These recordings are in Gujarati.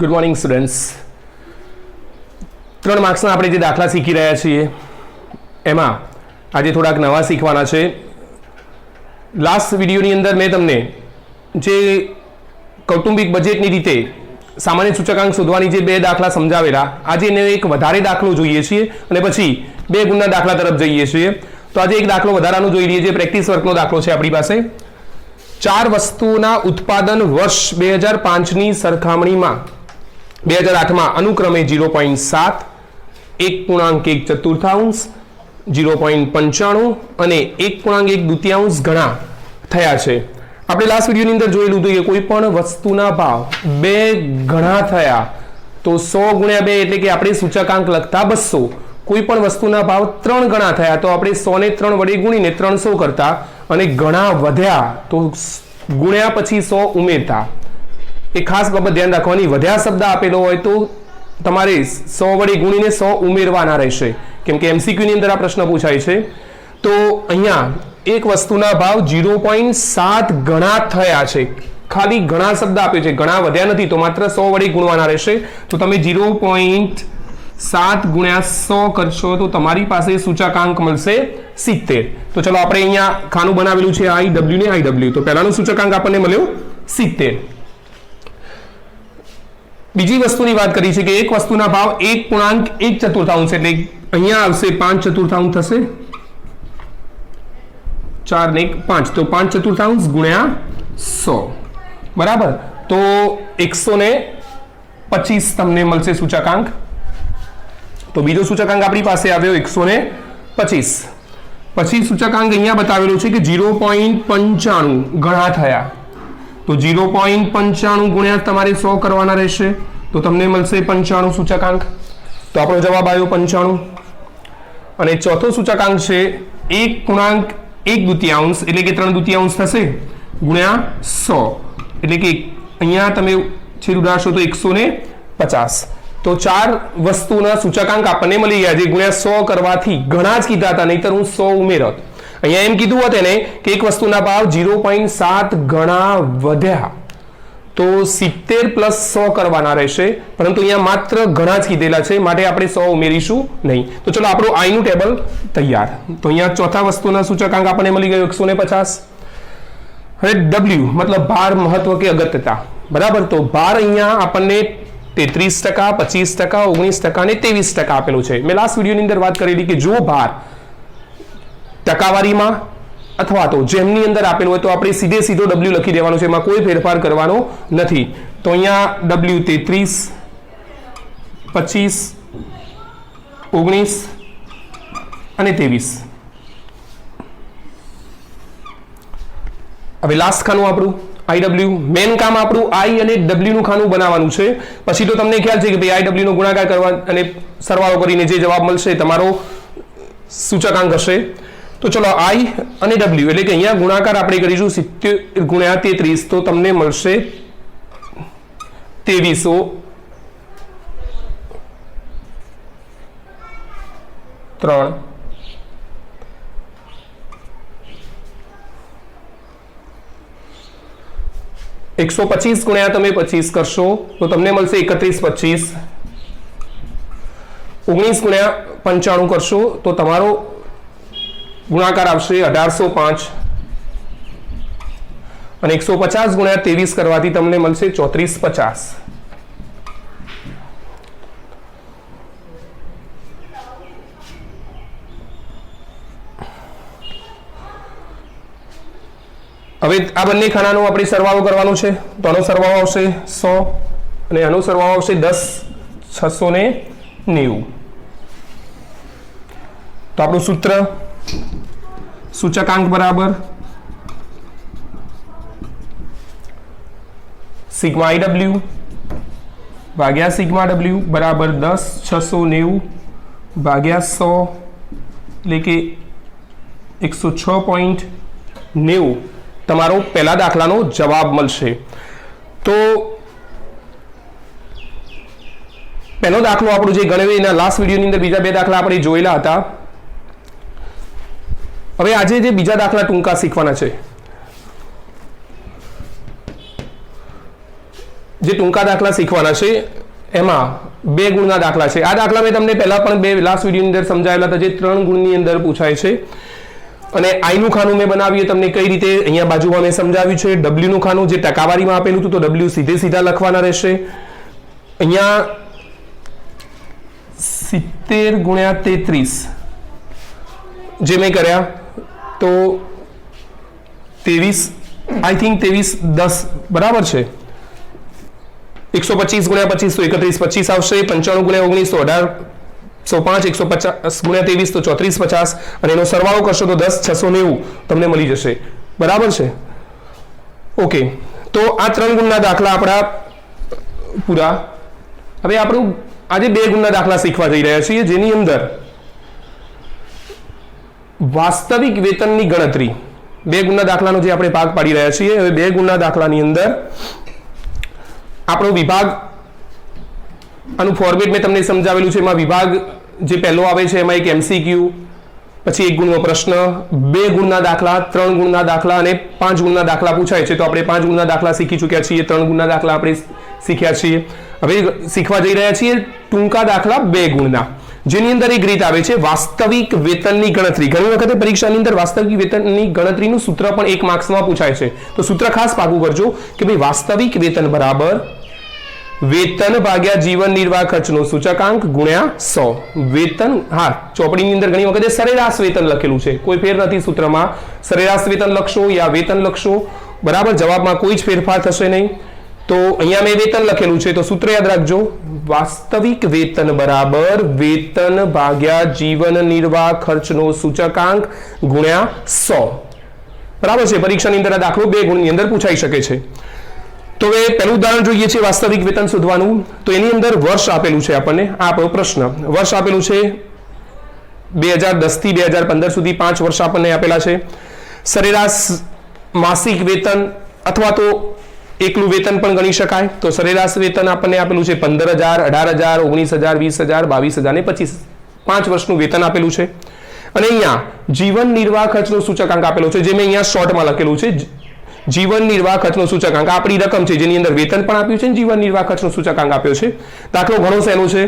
Good morning students. 3 માર્ક્સના આપણે જે દાખલા શીખી રહ્યા છીએ એમાં આજે થોડાક નવા શીખવાના છે. લાસ્ટ વિડીયોની અંદર મેં તમને જે કૌટુંબિક બજેટની રીતે સામાન્ય સૂચકાંક શોધવાની જે 2 દાખલા સમજાવેલા, આજે એને એક વધારે દાખલો જોઈએ છીએ અને પછી 2 ગુણના દાખલા તરફ જઈએ છીએ. તો આજે એક દાખલો વધારાનો જોઈ લઈએ, જે પ્રેક્ટિસ વર્કનો દાખલો છે આપણી પાસે. 4 વસ્તુઓના ઉત્પાદન વર્ષ 2005ની સરખામણીમાં 2008માં અનુક્રમે 0.7, 1.1 0.95 અને 1.1 ગણા થયા છે. આપણે લાસ્ટ વિડીયોની અંદર જોયેલું હતું કે કોઈ પણ વસ્તુના ભાવ 2 ગણા થયા તો 100 ગુણ્યા 2 એટલે કે આપણે સૂચકાંક લખતા 200. કોઈ પણ વસ્તુના ભાવ 3 ગણા થયા તો આપણે 100 ને 3 વડે ગુણીને 300 કરતા અને ગણા વધ્યા તો ગુણ્યા પછી 100 ઉમેરતા. એ ખાસ બાબત ધ્યાન રાખવાની, વધ્યા શબ્દ આપેલો હોય તો તમારે 100 વડે ગુણીને 100 ઉમેરવાના રહેશે, કેમ કે MCQ ની અંદર આ પ્રશ્ન પૂછાય છે. તો અહીંયા એક વસ્તુના ભાવ 0.7 ગણા થયા છે, ખાલી ગણા શબ્દ આપ્યો છે, ગણા વધ્યા નથી, તો માત્ર 100 વડે ગુણવાના રહેશે. તો તમે 0.7 ગુણ્યા 100 કરશો તો તમારી પાસે સૂચકાંક મળશે 70. તો ચલો આપણે અહીંયા ખાનું બનાવેલું છે IW ને IW, તો પહેલાનો સૂચકાંક આપણને મળ્યો 70. બીજી વસ્તુની વાત કરી છે કે એક વસ્તુના ભાવ 1.1 એટલે અહીંયા આવશે 5/4 થશે, 4 ને 1 5, તો 5/4 ગુણ્યા 100 બરાબર. તો 125 તમને મળશે સૂચકાંક. તો બીજો સૂચકાંક આપણી પાસે આવ્યો 125. પછી સૂચકાંક અહીંયા બતાવેલું છે કે 0.95 ગણા થયા, તો 0.95 ગુણ્યા તમારે 100 કરવાના રહેશે, તો તમને મળશે 95 સૂચકાંક. તો આપણો જવાબ આવ્યો 95. અને ચોથો સૂચકાંક છે 1.1 એટલે કે 3/2 થશે ગુણ્યા 100 એટલે કે અહીંયા તમે છેદ ઉડાડશો તો 150. તો 4 વસ્તુના સૂચકાંક આપણને મળી ગયા, જે ગુણ્યા 100 કરવાથી ઘણા જ કીધા હતા, નહીતર હું 100 ઉમેરત. અહીંયા એમ કીધું હતું એને કે એક વસ્તુના ભાવ 0.7 ગણા વધ્યા તો 70 પ્લસ 100 કરવાના રહેશે, પરંતુ અહીંયા માત્ર ગણા જ કીધેલા છે, માટે આપણે 100 ઉમેરીશું નહીં. તો ચલો આપણું I નું ટેબલ તૈયાર. તો અહીંયા ચોથા વસ્તુના સૂચકાંક આપણને મળી ગયો 150. હવે W મતલબ ભાર, મહત્વ કે અગત્યતા, બરાબર. તો ભાર અહીંયા આપણને 33%, 25%, 19% અને 23% આપેલું છે. મેં લાસ્ટ વિડીયોની અંદર વાત કરેલી કે જો ભાર ટકાવારીમાં અથવા તો જેમની અંદર આપેલું હોય તો આપણે સીધો W લખી દેવાનો છે, એમાં કોઈ ફેરફાર કરવાનો નથી. તો અહીંયા W 33, 25, 19 અને 23. હવે લાસ્ટ ખાનું આપણું IW, મેન કામ આપણું I અને W નું ખાનું બનાવવાનું છે. પછી તો તમને ખ્યાલ છે કે ભાઈ IW નો ગુણાકાર કરવા અને સરવાળો કરીને જે જવાબ મળશે તમારો સૂચકાંક હશે. તો ચલો I અને W એટલે કે અહીંયા ગુણાકાર આપણે કરીશું 70 ગુણ્યા 33, તો તમને મળશે 2303. એકસો 25 ગુણ્યા તમે 25 કરશો તો તમને મળશે 3125. 19 ગુણ્યા 95 કરશો તો તમારો ગુણાકાર આવશે 1805. અને 150 ગુણ્યા 23 કરવાથી તમને મળશે 3450. હવે આ બંને ખાનાનો આપણે સરવાળો કરવાનો છે. તો આનો સરવાળો આવશે 100 અને આનો સરવાળો આવશે 10,690. તો આપણું સૂત્ર સૂચકાંક બરાબર સિગ્મા IW ભાગ્યા સિગ્મા W બરાબર 10,690 ભાગ્યા 100 એટલે કે 106.90 તમારો પહેલા દાખલાનો જવાબ મળશે. તો પહેલો દાખલો આપણો જે ગણ્યો એના લાસ્ટ વિડીયોની અંદર બીજા 2 દાખલા આપણે જોયેલા હતા. હવે આજે જે બીજા દાખલા ટૂંકા શીખવાના છે, જે ટૂંકા દાખલા શીખવાના છે એમાં 2 ગુણના દાખલા છે. આ દાખલા મેં તમને પહેલા પણ લાસ્ટ વિડીયોની અંદર સમજાવેલા હતા, જે 3 ગુણની અંદર પૂછાય છે. અને આઈ નું ખાનું મેં બનાવીએ તમને કઈ રીતે, અહીંયા બાજુમાં મેં સમજાવ્યું છે. ડબલ્યુ નું ખાનું જે ટકાવારીમાં આપેલું હતું તો ડબલ્યુ સીધા લખવાના રહેશે. અહીંયા 70 ગુણ્યા 33 જે મેં કર્યા તો 23 આઈ થિંક 23 10 બરાબર છે. 125 ગુણ્યા 25 તો 31 25 આવશે. 95 ગુણ્યા 19 તો 18 105. 150 ગુણ્યા 23 તો 34 50 અને એનો સરવાળો કરશો તો 10 690 તમને મળી જશે. બરાબર છે. ઓકે, તો આ 3 ગુણના દાખલા આપણા પૂરા. હવે આપણું આજે 2 ગુણના દાખલા શીખવા જઈ રહ્યા છીએ, જેની અંદર વાસ્તવિક વેતનની ગણતરી. 2 ગુણના દાખલાનો જે આપણે ભાગ પાડી રહ્યા છીએ. હવે 2 ગુણના દાખલાની અંદર આપણો વિભાગ, આનું ફોર્મેટ મેં તમને સમજાવેલું છે. એમાં વિભાગ જે પહેલો આવે છે એમાં એક MCQ, પછી 1 ગુણનો પ્રશ્ન, 2 ગુણના દાખલા, 3 ગુણના દાખલા અને 5 ગુણના દાખલા પૂછાય છે. તો આપણે 5 ગુણના દાખલા શીખી ચૂક્યા છીએ, 3 ગુણના દાખલા આપણે શીખ્યા છીએ. હવે શીખવા જઈ રહ્યા છીએ ટૂંકા દાખલા 2 ગુણના, જેની અંદર એક રીત આવે છે વાસ્તવિક વેતનની ગણતરી. ઘણી વખતે પરીક્ષાની અંદર વાસ્તવિક વેતનની ગણતરીનું સૂત્ર પણ 1 માર્ક્સમાં પૂછાય છે. તો સૂત્ર ખાસ પાકું કરજો કે ભાઈ વાસ્તવિક વેતન બરાબર વેતન ભાગ્યા જીવન નિર્વાહ ખર્ચનો સૂચકાંક ગુણ્યા 100. વેતન, હા, ચોપડીની અંદર ઘણી વખતે સરેરાશ વેતન લખેલું છે, કોઈ ફેર નથી સૂત્રમાં. સરેરાશ વેતન લખશો યા વેતન લખશો, બરાબર, જવાબમાં કોઈ જ ફેરફાર થશે નહીં. તો અહીંયા મેં વેતન લખેલું છે, તો સૂત્ર યાદ રાખજો, વાસ્તવિક વેતન બરાબર વેતન ભાગ્યા જીવન નિર્વાહ ખર્ચનો સૂચકાંક ગુણ્યા 100. બરાબર છે. પરીક્ષાની અંદર આ દાખલો 2 ગુણની અંદર પૂછાઈ શકે છે. તો હવે પહેલું ઉદાહરણ જોઈએ છે વાસ્તવિક વેતન શોધવાનું. તો એની અંદર વર્ષ આપેલું છે આપણને. આ આપણો પ્રશ્ન. વર્ષ આપેલું છે 2010 થી 2015 સુધી 5 વર્ષ આપણને આપેલા છે. સરેરાશ માસિક વેતન અથવા તો એકલું વેતન પણ ગણી શકાય. તો સરેરાશ વેતન આપણને આપેલું છે 15,000, 18,000, 19,000, 20,000, 22,000 અને 25. 5 વર્ષનું વેતન આપેલું છે. અને અહીંયા જીવન નિર્વાહ ખર્ચનો સૂચકાંક આપેલો છે, જે મેં અહીંયા શોર્ટમાં લખેલું છે. જીવન નિર્વાહ ખર્ચનો સૂચકાંક આપણી રકમ છે, જેની અંદર વેતન પણ આપ્યું છે અને જીવન નિર્વાહ ખર્ચનો સૂચકાંક આપ્યો છે. દાખલો ઘણો સહેલો છે.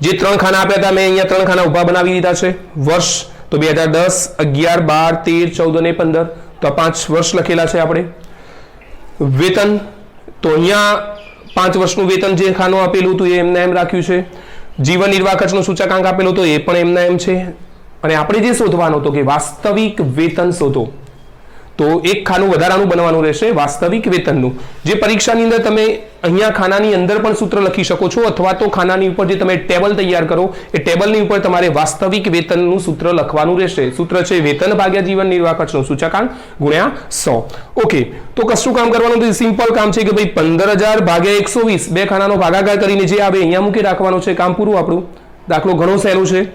જે 3 ખાના આપ્યા હતા મેં અહીંયા 3 ખાના ઉભા બનાવી દીધા છે. વર્ષ તો 2010, 11, 12, 13, 14 અને 15. તો 5 વર્ષ લખેલા છે આપણે. વેતન તો અહીંયા 5 વર્ષનું વેતન જે ખાનું આપેલું હતું એ એમના એમ રાખ્યું છે. જીવન નિર્વાહ ખર્ચનો સૂચકાંક આપેલો તો એ પણ એમના એમ છે. અને આપણે જે શોધવાનું હતો કે વાસ્તવિક વેતન શોધો, તો એક ખાનું વધારાનું બનવાનું રહેશે વાસ્તવિક વેતનનું. જે પરીક્ષાની અંદર તમે અહીંયા ખાનાની અંદર પણ સૂત્ર લખી શકો છો, અથવા તો ખાનાની ઉપર જે તમે ટેબલ તૈયાર કરો એ ટેબલની ઉપર તમારે વાસ્તવિક વેતનનું સૂત્ર લખવાનું રહેશે. સૂત્ર છે વેતન ભાગ્યા જીવન નિર્વાહ ખર્ચનો સૂચકાંક ગુણ્યા 100. ઓકે, તો કશું કામ કરવાનું નથી, સિમ્પલ કામ છે કે ભાઈ 15,000 ભાગ્યા 120, 2 ખાનાનો ભાગાકાર કરીને જે આવે અહીંયા મૂકી રાખવાનો છે. કામ પૂરું આપણું. દાખલો ઘણો સહેલો છે.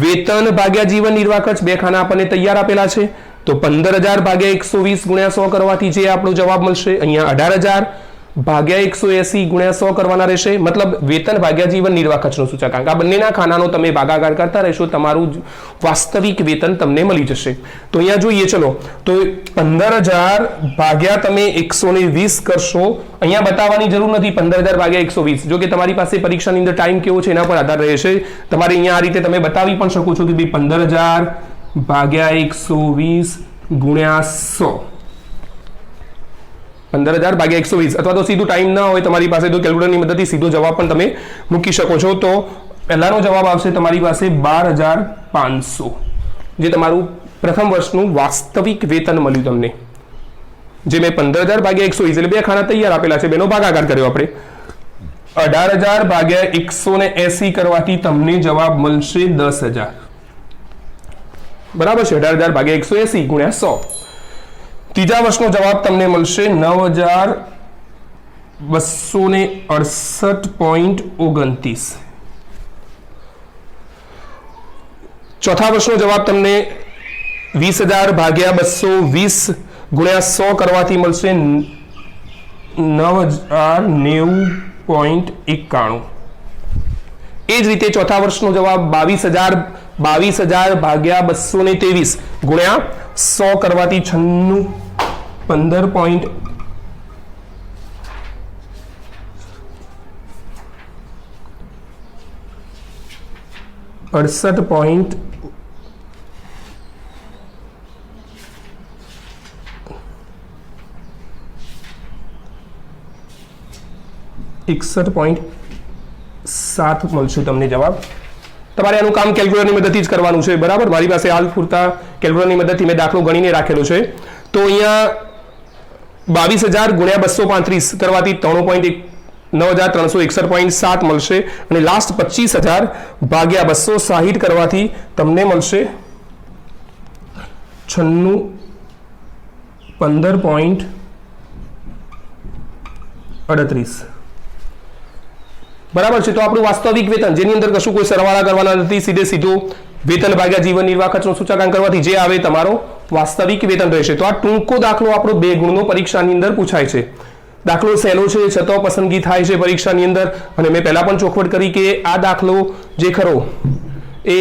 વેતન ભાગ્યા જીવન નિર્વાહ ખર્ચ 2 ખાના આપણને તૈયાર આપેલા છે. તો 15,000 ભાગ્યા 120 ગુણ્યા 100 કરવાથી જે આપણો જવાબ મળશે, અહીંયા 18,000 ભાગ્યા 180 ગુણ્યા 100 કરવાના રહેશે. મતલબ વેતન ભાગ્યા જીવન નિર્વાહ ખર્ચનો સૂચકાંક. આ બંનેના ખાનાનો તમે ભાગાકાર કરતા રહેશો, તમારું વાસ્તવિક વેતન તમને મળી જશે. તો અહીંયા જોઈએ, ચલો, તો 15,000 ભાગ્યા તમે 120 કરશો. અહીંયા બતાવવાની જરૂર નથી 15,000 ભાગ્યા 120. જો કે તમારી પાસે પરીક્ષાની અંદર ટાઈમ કેવો છે એના પર આધાર રહેશે. તમારે અહીંયા આ રીતે તમે બતાવી પણ શકો છો કે ભાઈ 15,000 ભાગ્યા 120 ગુણ્યા 100. 15,000 ભાગ્યા 120, અથવા તો સીધું ટાઈમ ના હોય તમારી પાસે તો કેલ્ક્યુલેટરની મદદથી સીધો જવાબ પણ તમે મૂકી શકો છો. તો પહેલાનો જવાબ આવશે તમારી પાસે 12,500, જે તમારું પ્રથમ વર્ષનું વાસ્તવિક વેતન મળ્યું તમને. જે મેં 15,000 ભાગ્યા 120 એટલે 2 ખાના તૈયાર આપેલા છે, બેનો ભાગાકાર કર્યો આપણે. 18,000 ભાગ્યા 180 કરવાથી તમને જવાબ મળશે 10,000. બરાબર છે. 18,000 ભાગ્યા 180 ગુણ્યા 100. ત્રીજા વર્ષનો જવાબ તમને મળશે 9,268.29. ચોથા વર્ષનો જવાબ તમને 20,000 ભાગ્યા 220 ગુણ્યા 100 કરવાથી મળશે 9,090.91. એ જ રીતે ચોથા વર્ષનો જવાબ 22,000 ભાગ્યા 223 ગુણ્યા 100 કરવાથી 15.91 68 61.7 મળશે તમને જવાબ. તમારે આનું કામ કેલ્ક્યુલેટરની મદદથી જ કરવાનું છે, બરાબર. મારી પાસે હાલ પૂરતા કેલ્ક્યુલેટરની મદદથી મેં દાખલો ગણીને રાખેલો છે. તો અહીંયા 22,000 ગુણ્યા 235 કરવાથી 9,361.7 મળશે અને લાસ્ટ 25,000 ભાગ્યા 260 કરવાથી તમને મળશે 15.38. બરાબર છે. તો આપણું વાસ્તવિક વેતન, જેની અંદર કશું કોઈ સરવાળા કરવાના નથી, સીધે સીધું વેતન ભાગ્યા જીવન નિર્વાહ ખર્ચનો સૂચકાંક કરવાથી જે આવે તમારો વાસ્તવિક વેતન રહેશે. તો આ ટૂંકો દાખલો આપણો 2 ગુણનો પરીક્ષાની અંદર પૂછાય છે. દાખલો સહેલો છે છતાં પસંદગી થાય છે પરીક્ષાની અંદર. અને મેં પહેલા પણ ચોખવટ કરી કે આ દાખલો જે ખરો એ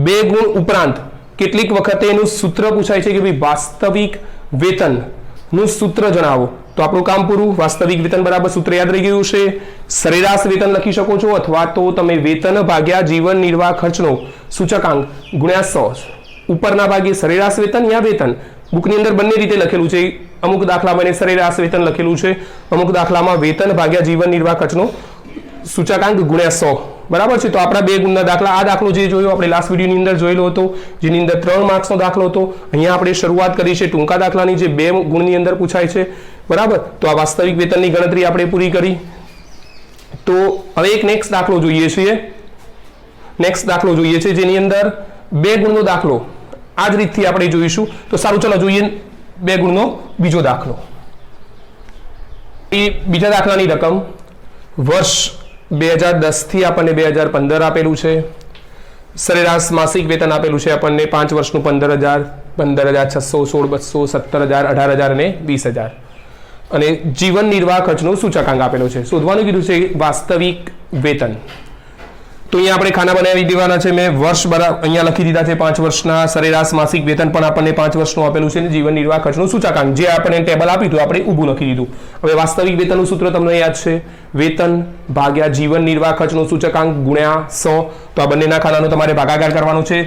2 ગુણ ઉપરાંત કેટલીક વખતે એનું સૂત્ર પૂછાય છે કે ભાઈ વાસ્તવિક વેતનનું સૂત્ર જણાવો. તો આપણું કામ પૂરું. વાસ્તવિક વેતન બરાબર સૂત્ર યાદ રહી ગયું છે. સરેરાશ વેતન લખી શકો છો અથવા તો તમે વેતન ભાગ્યા જીવન નિર્વાહ ખર્ચનો સૂચકાંક ગુણ્યા 100. ઉપરના ભાગે સરેરાશ વેતન યા વેતન, બુકની અંદર બંને રીતે લખેલું છે. અમુક દાખલામાં એને સરેરાશ વેતન લખેલું છે, અમુક દાખલામાં વેતન ભાગ્યા જીવન નિર્વાહ ખર્ચનો સૂચકાંક ગુણ્યા 100. બરાબર છે. તો આપણા 2 ગુણના દાખલા, આ દાખલો જે જોયો આપણે લાસ્ટ વિડીયોની અંદર જોયેલો હતો, જેની અંદર 3 માર્ક્સનો દાખલો હતો. અહીંયા આપણે શરૂઆત કરી છે ટૂંકા દાખલાની, જે 2 ગુણની અંદર પૂછાય છે. બરાબર. તો આ વાસ્તવિક વેતનની ગણતરી આપણે પૂરી કરી. તો હવે એક નેક્સ્ટ દાખલો જોઈએ છીએ. જેની અંદર 2 ગુણનો દાખલો આ જ રીતથી આપણે જોઈશું. તો સારું, ચલો જોઈએ 2 ગુણનો બીજો દાખલો. એ બીજા દાખલાની રકમ વર્ષ 2010 થી આપણને 2015 આપેલું છે. સરેરાશ માસિક વેતન આપેલું છે આપણને 5 વર્ષનું 15,000, 15,600, 16,200, 17,000, 18,000 અને 20,000. અને જીવન નિર્વાહ ખર્ચનો સૂચકાંક આપેલો છે. શોધવાનું કીધું છે વાસ્તવિક વેતન. તો અહીંયા આપણે ખાના બનાવી દેવાના છે. મેં વર્ષ અહીંયા લખી દીધા છે 5 વર્ષના. સરેરાશ માસિક વેતન પણ આપણને 5 વર્ષનું આપેલું છે અને જીવન નિર્વાહ ખર્ચનું સૂચકાંક જે આપણને ટેબલ આપ્યું હતું આપણે ઊભું લખી દીધું. હવે વાસ્તવિક વેતનનું સૂત્ર તમને યાદ છે, વેતન ભાગ્યા જીવન નિર્વાહ ખર્ચનો સૂચકાંક ગુણ્યા 100. તો આ બંનેના ખાનાનો તમારે ભાગાકાર કરવાનો છે.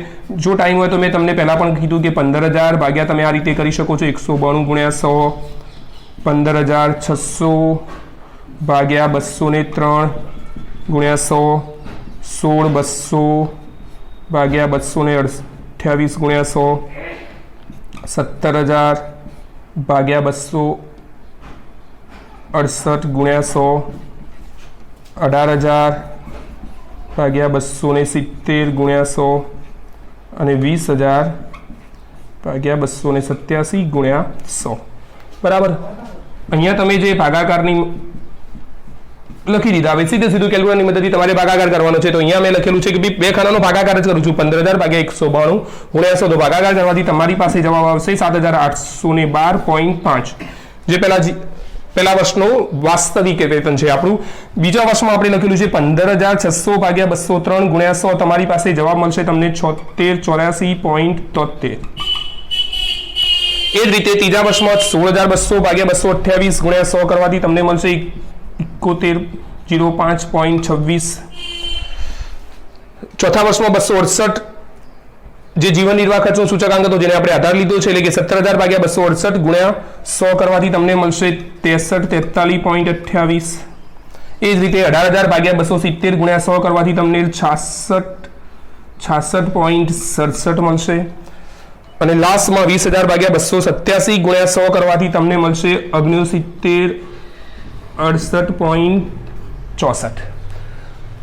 જો ટાઈમ હોય તો મેં તમને પહેલા પણ કીધું કે 15,000 ભાગ્યા તમે આ રીતે કરી શકો છો 192 ગુણ્યા 100, 15,600 ભાગ્યા 203 ગુણ્યા 100, 16,200 ભાગ્યા 228 ગુણ્યા 100, 17,000 ભાગ્યા 268 ગુણ્યા 100, 18,000 ભાગ્યા 270 ગુણ્યા 100 અને 20,000 ભાગ્યા 287 ગુણ્યા 100. બરાબર. અહીંયા તમે જે ભાગાકારની લખી દીધા. હવે સીધે સીધું કેલ્ક્યુલેટરની મદદથી તમારે ભાગાકાર કરવાનો છે. તો અહીંયા મેં લખેલું છે કે 2 ખાનાનો ભાગાકાર જ કરું છું. 15,000 ભાગ્યા 192 ગુણ્યા 100. તો ભાગાકાર કરવાથી તમારી પાસે જવાબ આવશે 7,812.5. જે પહેલા વર્ષનું વાસ્તવિક વેતન છે આપણું. બીજા વર્ષમાં આપણે લખેલું છે 15,600 ભાગ્યા 203 ગુણ્યા 100. તમારી પાસે જવાબ મળશે તમને 7684.73. એ જ રીતે ત્રીજા વર્ષમાં 16,200 ભાગ્યા 228 ગુણ્યા 100 કરવાથી તમને મળશે 7105.26. ચોથા વર્ષમાં 268 જે જીવન નિર્વાહ ખર્ચનો સૂચકાંક હતો જેને આપણે આધાર લીધો છે, એટલે કે 17,000 ભાગ્યા 268 ગુણ્યા 100 કરવાથી તમને મળશે 6343.28. એ જ રીતે 18,000 ભાગ્યા 270 ગુણ્યા 100 કરવાથી તમને 66.67 મળશે. અને લાસ્ટમાં 20,000 ભાગ્યા 287 ગુણ્યા 100 કરવાથી તમને મળશે 6968.64.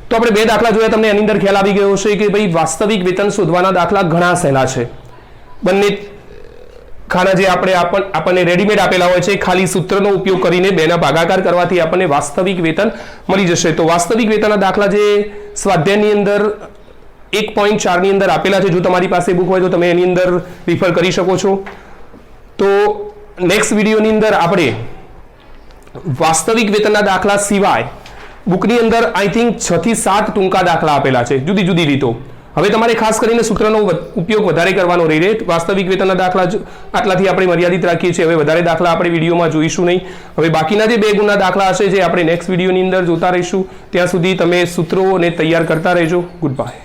તો આપણે 2 દાખલા જોયા. તમને એની અંદર ખ્યાલ આવી ગયો છે કે ભાઈ વાસ્તવિક વેતન શોધવાના દાખલા ઘણા સહેલા છે. બંને ખાના જે આપણને રેડીમેડ આપેલા હોય છે, ખાલી સૂત્રનો ઉપયોગ કરીને 2ના ભાગાકાર કરવાથી આપણને વાસ્તવિક વેતન મળી જશે. તો વાસ્તવિક વેતનના દાખલા જે સ્વાધ્યાયની અંદર 1.4 ની અંદર આપેલા છે. જો તમારી પાસે બુક હોય તો તમે એની અંદર રિફર કરી શકો છો. તો નેક્સ્ટ વિડીયોની અંદર આપણે વાસ્તવિક વેતનના દાખલા સિવાય બુકની અંદર આઈ થિંક 6 થી 7 ટૂંકા દાખલા આપેલા છે, જુદી જુદી રીતો. હવે તમારે ખાસ કરીને સૂત્રનો ઉપયોગ વધારે કરવાનો રહે. વાસ્તવિક વેતનના દાખલા આટલાથી આપણે મર્યાદિત રાખીએ છીએ. હવે વધારે દાખલા આપણે વિડીયોમાં જોઈશું નહીં. હવે બાકીના જે 2 ગુણના દાખલા હશે જે આપણે નેક્સ્ટ વિડીયોની અંદર જોતા રહીશું. ત્યાં સુધી તમે સૂત્રોને તૈયાર કરતા રહેજો. Good bye.